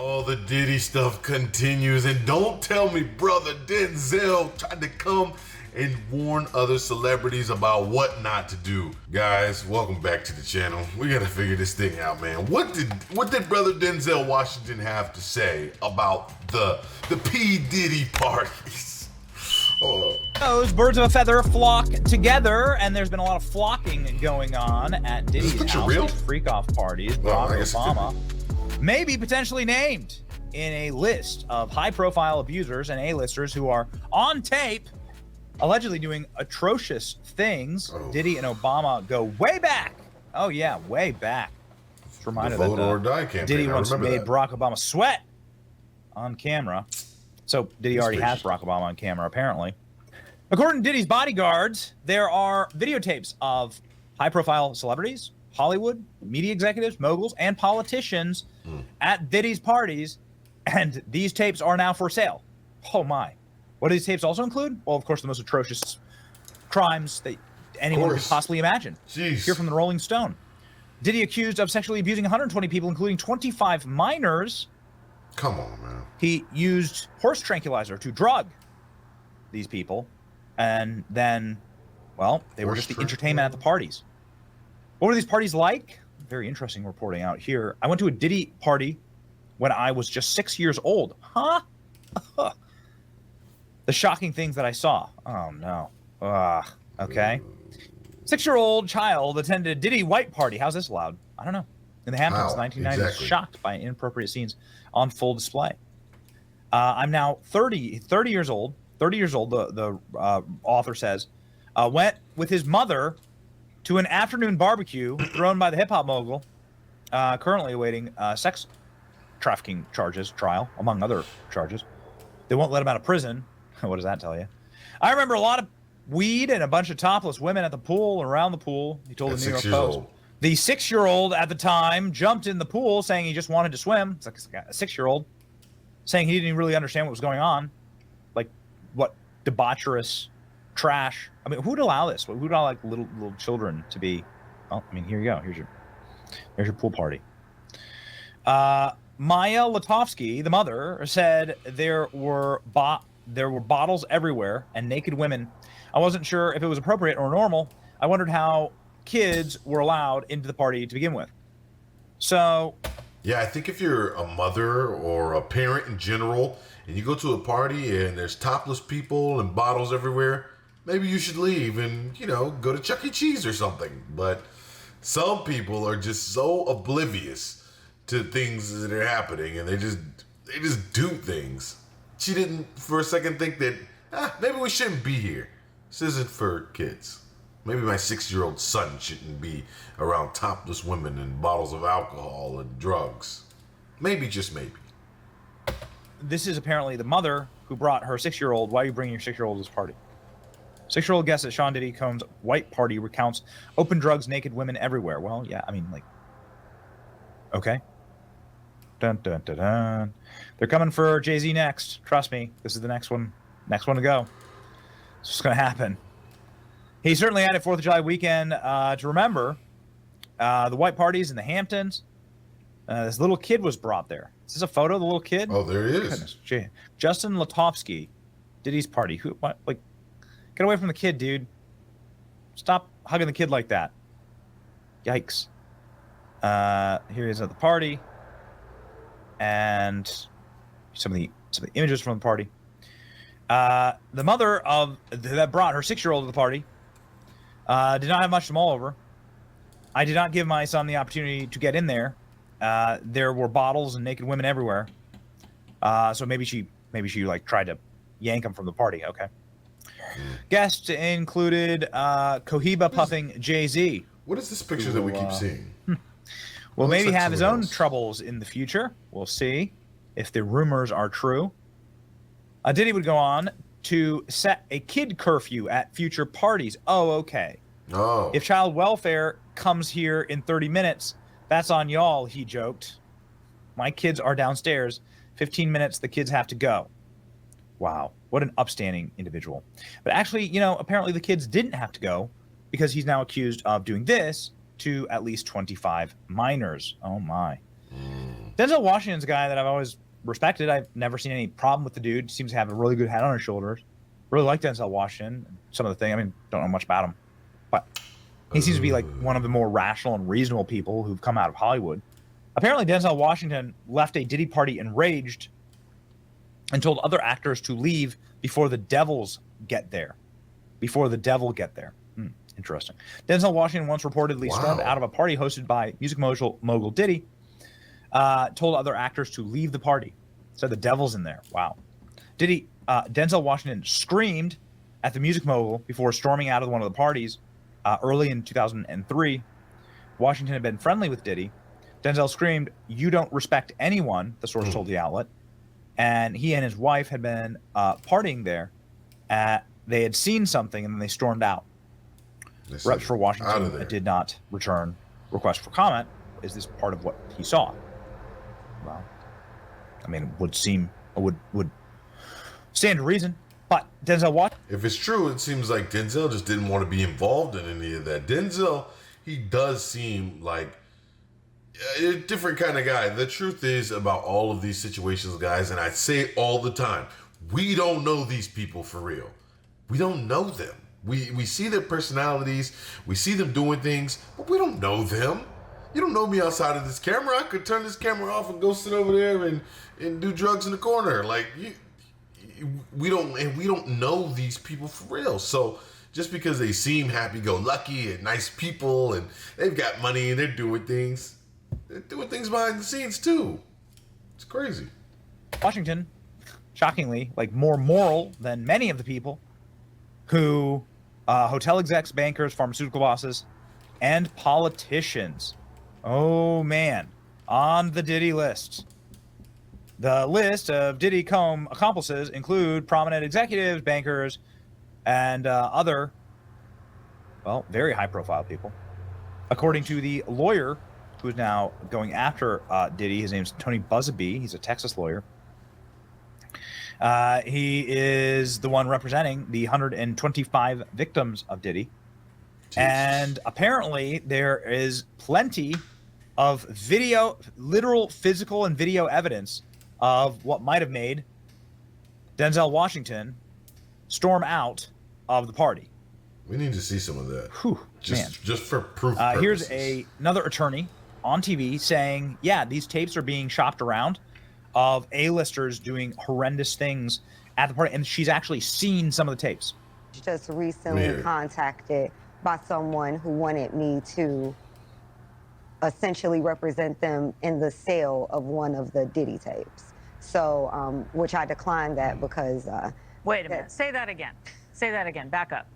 Oh, the Diddy stuff continues, and don't tell me brother Denzel tried to come and warn other celebrities about what not to do. Guys, welcome back to the channel. We gotta figure this thing out, man. What did brother Denzel Washington have to say about the P. Diddy parties? Oh. Those birds of a feather flock together, and there's been a lot of flocking going on at Diddy's house. Real? Freak-off parties. Barack Obama may be potentially named in a list of high-profile abusers and A-listers who are on tape allegedly doing atrocious things. Diddy and Obama go way back. Oh, yeah, way back. Just a reminder that Diddy once made Barack Obama sweat on camera. So Diddy already has Barack Obama on camera, apparently. According to Diddy's bodyguards, there are videotapes of high-profile celebrities, Hollywood, media executives, moguls, and politicians at Diddy's parties, and these tapes are now for sale. Oh, my. What do these tapes also include? Well, of course, the most atrocious crimes that anyone could possibly imagine. Jeez. Here from the Rolling Stone. Diddy accused of sexually abusing 120 people, including 25 minors. Come on, man. He used horse tranquilizer to drug these people, and then, well, they were just the entertainment at the parties. What were these parties like? Very interesting reporting out here. I went to a Diddy party when I was just 6 years old. Huh? The shocking things that I saw. Oh, no. Okay. 6-year-old child attended a Diddy white party. How's this allowed? I don't know. In the Hamptons, 1990s, shocked by inappropriate scenes on full display. I'm now 30 years old. 30 years old, the author says. Went with his mother to an afternoon barbecue thrown by the hip-hop mogul, currently awaiting sex trafficking trial, among other charges. They won't let him out of prison. What does that tell you? I remember a lot of weed and a bunch of topless women at the pool and around the pool, he told the New York Post. The 6-year-old at the time jumped in the pool saying he just wanted to swim. It's like a 6-year-old saying he didn't even really understand what was going on. Like, what debaucherous trash. I mean, who would allow this? Who would allow like little children to be? Well, I mean, here you go. Here's your pool party. Maya Latovsky, the mother, said there were bottles everywhere and naked women. I wasn't sure if it was appropriate or normal. I wondered how kids were allowed into the party to begin with. So, yeah, I think if you're a mother or a parent in general, and you go to a party and there's topless people and bottles everywhere, maybe you should leave and, go to Chuck E. Cheese or something. But some people are just so oblivious to things that are happening, and they just do things. She didn't for a second think that, maybe we shouldn't be here. This isn't for kids. Maybe my 6-year-old son shouldn't be around topless women and bottles of alcohol and drugs. Maybe, just maybe. This is apparently the mother who brought her 6-year-old. Why are you bringing your 6-year-old to this party? 6-year-old guest at Sean Diddy Combs' white party recounts open drugs, naked women everywhere. Well, yeah, I mean, like, okay. Dun, dun, dun, dun. They're coming for Jay-Z next. Trust me, this is the next one to go. It's just going to happen. He certainly had a 4th of July weekend to remember. The white parties in the Hamptons. This little kid was brought there. Is this a photo of the little kid? Oh, there he is. Goodness. Justin Latovsky, Diddy's party. Get away from the kid, dude. Stop hugging the kid like that. Yikes. Here he is at the party. And some of the images from the party. The mother that brought her 6-year-old to the party did not have much to mull over. I did not give my son the opportunity to get in there. There were bottles and naked women everywhere. So maybe she like tried to yank him from the party. Okay. Guests included Cohiba puffing Jay-Z. What is this picture that we keep seeing? Will maybe have his own troubles in the future. We'll see if the rumors are true. Diddy would go on to set a kid curfew at future parties. Oh, okay. Oh. If child welfare comes here in 30 minutes, that's on y'all, he joked. My kids are downstairs. 15 minutes, the kids have to go. Wow, what an upstanding individual. But actually, apparently the kids didn't have to go because he's now accused of doing this to at least 25 minors. Oh, my. Denzel Washington's a guy that I've always respected. I've never seen any problem with the dude. Seems to have a really good head on his shoulders. Really like Denzel Washington. Some of the things, I mean, don't know much about him, but he seems to be like one of the more rational and reasonable people who've come out of Hollywood. Apparently, Denzel Washington left a Diddy party enraged and told other actors to leave before the devils get there. Before the devil get there. Interesting. Denzel Washington once reportedly stormed out of a party hosted by music mogul Diddy, told other actors to leave the party. Said the devil's in there. Wow. Denzel Washington screamed at the music mogul before storming out of one of the parties early in 2003. Washington had been friendly with Diddy. Denzel screamed, "You don't respect anyone," the source told the outlet. And he and his wife had been partying there. They had seen something, and then they stormed out. Reps for Washington did not return request for comment. Is this part of what he saw? Well, I mean, would stand to reason. But Denzel Washington. If it's true, it seems like Denzel just didn't want to be involved in any of that. Denzel, he does seem like a different kind of guy. The truth is about all of these situations, guys, and I say it all the time, we don't know these people for real. We don't know them. We see their personalities, we see them doing things, but we don't know them. You don't know me outside of this camera. I could turn this camera off and go sit over there and do drugs in the corner. Like we don't know these people for real. So just because they seem happy-go-lucky and nice people and they've got money and they're doing things behind the scenes too. It's crazy. Washington, shockingly, like more moral than many of the people who hotel execs, bankers, pharmaceutical bosses, and politicians. Oh, man. On the Diddy list. The list of Diddy Comb accomplices include prominent executives, bankers, and other, well, very high-profile people. According to the lawyer who is now going after Diddy, his name's Tony Buzzaby. He's a Texas lawyer. He is the one representing the 125 victims of Diddy. Jesus. And apparently there is plenty of video, literal physical and video evidence of what might have made Denzel Washington storm out of the party. We need to see some of that. Whew, just for proof purposes. Here's another attorney on TV saying, yeah, these tapes are being shopped around of A-listers doing horrendous things at the party, and she's actually seen some of the tapes. Just recently contacted by someone who wanted me to essentially represent them in the sale of one of the Diddy tapes. So, which I declined that because... Wait a minute. Say that again. Say that again. Back up.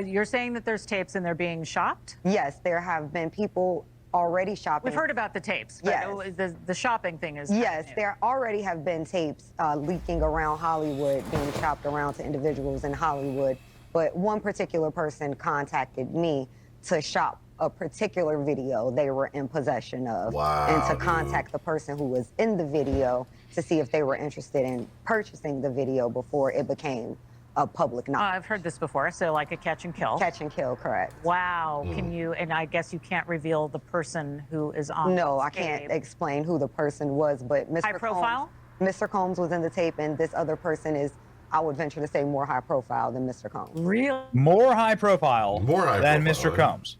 You're saying that there's tapes and they're being shopped? Yes, there have been people already shopping. We've heard about the tapes, but yes. The shopping thing is... Yes, there already have been tapes leaking around Hollywood, being shopped around to individuals in Hollywood. But one particular person contacted me to shop a particular video they were in possession of. Wow, and to contact the person who was in the video to see if they were interested in purchasing the video before it became a public knowledge. I've heard this before, so like a catch and kill. Catch and kill, correct. Wow. Can you, and I guess you can't reveal the person who is on No, I can't explain who the person was, but Mr. High profile? Mr. Combs was in the tape, and this other person is, I would venture to say, more high profile than Mr. Combs. Really? More high profile than Mr. Combs.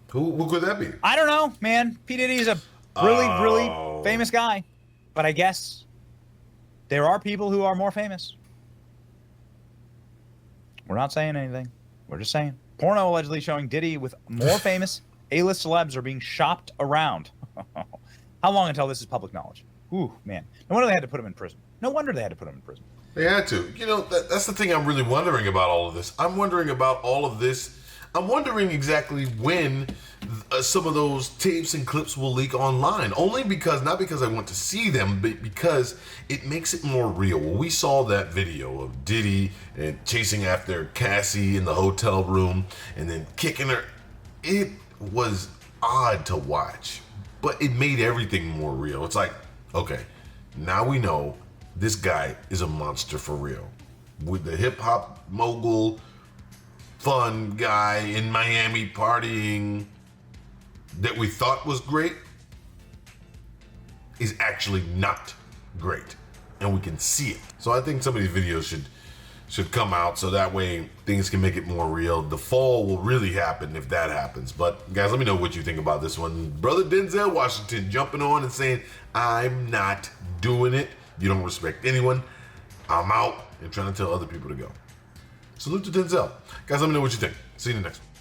Who could that be? I don't know, man. P. Diddy's a really famous guy. But I guess there are people who are more famous. We're not saying anything. We're just saying. Porno allegedly showing Diddy with more famous A-list celebs are being shopped around. How long until this is public knowledge? Ooh, man. No wonder they had to put him in prison. No wonder they had to put him in prison. They had to. You know, that's the thing I'm really wondering about all of this. I'm wondering about all of this. I'm wondering exactly when some of those tapes and clips will leak online. Only because, not because I want to see them, but because it makes it more real. When we saw that video of Diddy and chasing after Cassie in the hotel room and then kicking her, it was odd to watch, but it made everything more real. It's like, okay, now we know this guy is a monster for real. With the hip hop mogul, fun guy in Miami partying that we thought was great, is actually not great, and we can see it. So I think some of these videos should come out so that way things can make it more real. The fall will really happen if that happens. But guys, let me know what you think about this one. Brother Denzel Washington jumping on and saying, I'm not doing it. You don't respect anyone. I'm out, and trying to tell other people to go. Salute to Denzel. Guys, let me know what you think. See you in the next one.